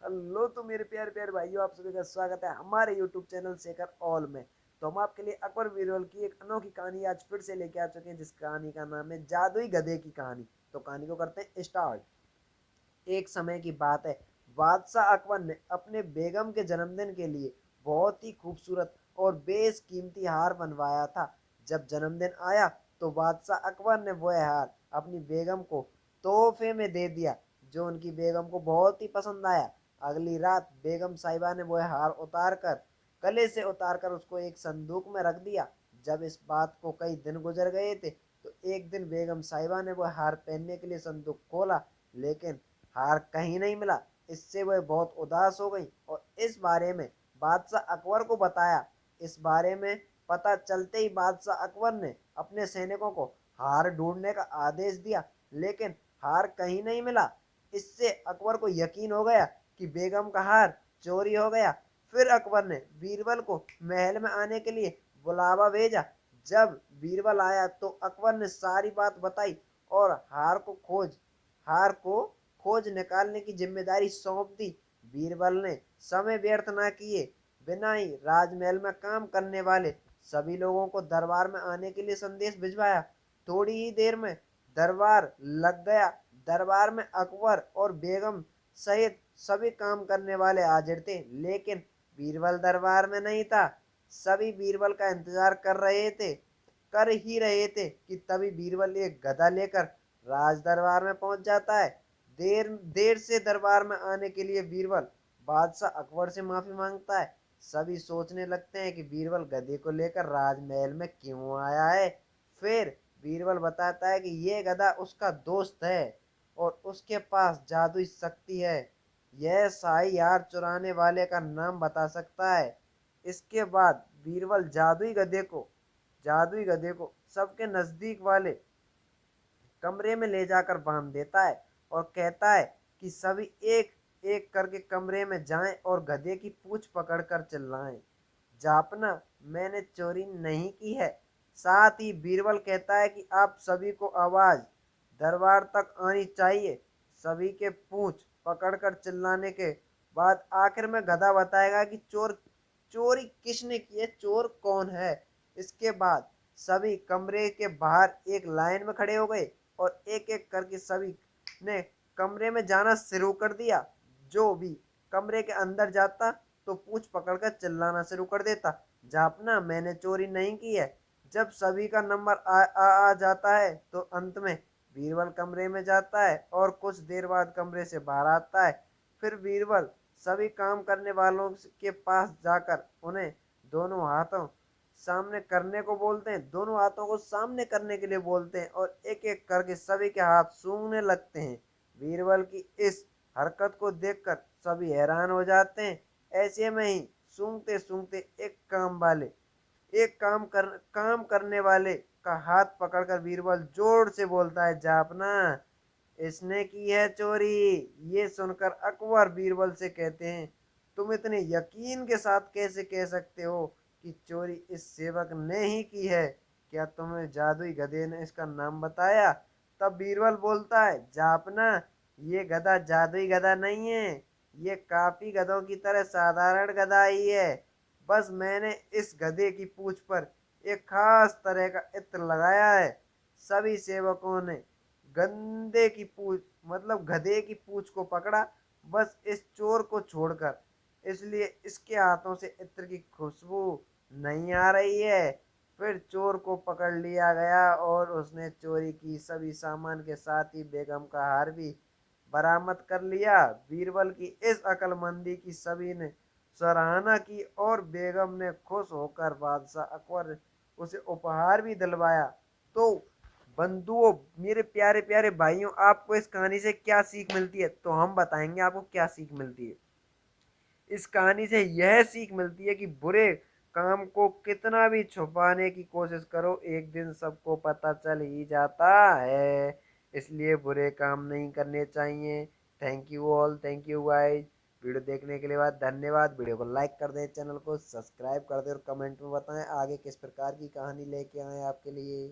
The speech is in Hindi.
हेलो तो मेरे प्यारे प्यारे भाइयों, आप सभी का स्वागत है हमारे यूट्यूब चैनल शेखर ऑल में। तो हम आपके लिए अकबर बीरबल की एक अनोखी कहानी आज फिर से लेके आ चुके हैं, जिस कहानी का नाम है जादुई गधे की कहानी। तो कहानी को करते हैं स्टार्ट। एक समय की बात है, बादशाह अकबर ने अपने बेगम के जन्मदिन के लिए बहुत ही खूबसूरत और बेशकीमती हार बनवाया था। जब जन्मदिन आया तो बादशाह अकबर ने वह हार अपनी बेगम को तोहफे में दे दिया, जो उनकी बेगम को बहुत ही पसंद आया। अगली रात बेगम साहिबा ने वह हार उतार कर गले से उतार कर उसको एक संदूक में रख दिया। जब इस बात को कई दिन गुजर गए थे तो एक दिन बेगम साहिबा ने वह हार पहनने के लिए संदूक खोला, लेकिन हार कहीं नहीं मिला। इससे वह बहुत उदास हो गई और इस बारे में बादशाह अकबर को बताया। इस बारे में पता चलते ही बादशाह अकबर ने अपने सैनिकों को हार ढूंढने का आदेश दिया, लेकिन हार कहीं नहीं मिला। इससे अकबर को यकीन हो गया कि बेगम का हार चोरी हो गया। फिर अकबर ने बीरबल को महल में आने के लिए बुलावा भेजा। जब बीरबल आया तो अकबर ने सारी बात बताई और हार को खोज निकालने की जिम्मेदारी सौंप दी। बीरबल ने समय व्यर्थ न किए बिना ही राजमहल में काम करने वाले सभी लोगों को दरबार में आने के लिए संदेश भिजवाया। थोड़ी ही देर में दरबार लग गया। दरबार में अकबर और बेगम सहित सभी काम करने वाले हाजिर थे, लेकिन बीरबल दरबार में नहीं था। सभी बीरबल का इंतजार कर ही रहे थे कि तभी बीरबल एक गधा लेकर राज दरबार में पहुंच जाता है। देर देर से दरबार में आने के लिए बीरबल बादशाह अकबर से माफी मांगता है। सभी सोचने लगते हैं कि बीरबल गधे को लेकर राजमहल में क्यों आया है। फिर बीरबल बताता है कि ये गधा उसका दोस्त है और उसके पास जादुई शक्ति है। यह शाही हार चुराने वाले का नाम बता सकता है। इसके बाद बीरबल जादुई गधे को सबके नजदीक वाले कमरे में ले जाकर बांध देता है और कहता है कि सभी एक एक करके कमरे में जाएं और गधे की पूंछ पकड़कर चिल्लाएं, जापना, मैंने चोरी नहीं की है। साथ ही बीरबल कहता है कि आप सभी को आवाज दरबार तक आनी चाहिए। सभी के पूंछ पकड़कर चिल्लाने के बाद आखिर में गधा बताएगा कि चोरी किसने की है, चोर कौन है। इसके बाद सभी कमरे के बाहर एक लाइन में खड़े हो गए और एक एक करके सभी ने कमरे में जाना शुरू कर दिया। जो भी कमरे के अंदर जाता तो पूंछ पकड़कर चिल्लाना शुरू कर देता, जापना, मैंने चोरी नहीं की है। जब सभी का नंबर आ जाता है तो अंत में बीरबल कमरे में जाता है और कुछ देर बाद कमरे से बाहर आता है। फिर बीरबल सभी काम करने वालों के पास जाकर उन्हें दोनों हाथों सामने करने को बोलते हैं, दोनों हाथों को सामने करने के लिए बोलते हैं और एक एक करके सभी के हाथ सूंघने लगते हैं। बीरबल की इस हरकत को देखकर सभी हैरान हो जाते हैं। ऐसे में ही सूंघते सूंघते काम करने वाले का हाथ पकड़कर बीरबल जोर से बोलता है, जापना, इसने की है चोरी। ये सुनकर अकबर बीरबल से कहते हैं, तुम इतने यकीन के साथ कैसे कह सकते हो कि चोरी इस सेवक ने ही की है? क्या तुम्हें जादुई गधे ने इसका नाम बताया? तब बीरबल बोलता है, जापना, ये गधा जादुई गधा नहीं है, ये काफी गधों की तरह साधारण गधा ही है। बस मैंने इस गधे की पूंछ पर एक खास तरह का इत्र लगाया है। सभी सेवकों ने गंदे की पूंछ मतलब गधे की पूंछ को पकड़ा, बस इस चोर को छोड़कर, इसलिए इसके हाथों से इत्र की खुशबू नहीं आ रही है। फिर चोर को पकड़ लिया गया और उसने चोरी की सभी सामान के साथ ही बेगम का हार भी बरामद कर लिया। बीरबल की इस अक्लमंदी की सभी ने सराहना की और बेगम ने खुश होकर बादशाह अकबर उसे उपहार भी दिलवाया। तो बंधुओं, मेरे प्यारे प्यारे भाइयों, आपको इस कहानी से क्या सीख मिलती है? तो हम बताएंगे आपको क्या सीख मिलती है। इस कहानी से यह सीख मिलती है कि बुरे काम को कितना भी छुपाने की कोशिश करो, एक दिन सबको पता चल ही जाता है। इसलिए बुरे काम नहीं करने चाहिए। Thank you all, thank you guys. Video देखने के लिए बाद धन्यवाद। वीडियो को लाइक कर दें, चैनल को सब्सक्राइब कर दें और कमेंट में बताएं आगे किस प्रकार की कहानी लेके आए आपके लिए।